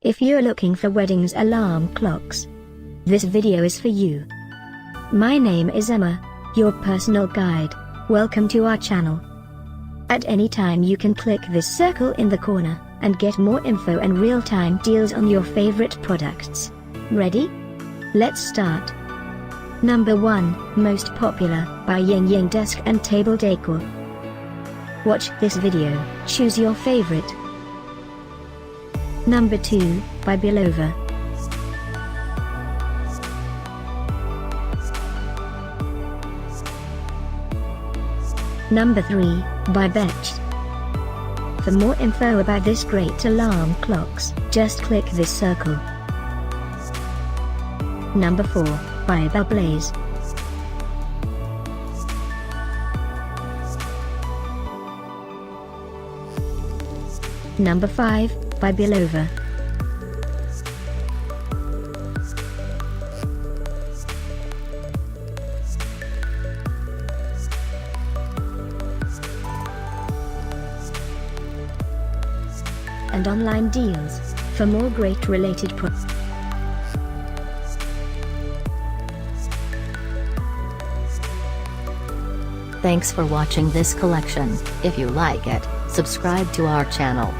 If you're looking for weddings alarm clocks, this video is for you. My name is Emma, your personal guide. Welcome to our channel. At any time you can click this circle in the corner, and get more info and real-time deals on your favorite products. Ready? Let's start. Number 1, Most Popular, by YingYing Desk and Table Decor. Watch this video, choose your favorite. Number 2, by Bulova. Number 3, by Betus. For more info about this great alarm clocks, just click this circle. Number 4, by Baoblaze. Number 5, by Bulova. And online deals, for more great related products. Thanks for watching this collection. If you like it, subscribe to our channel.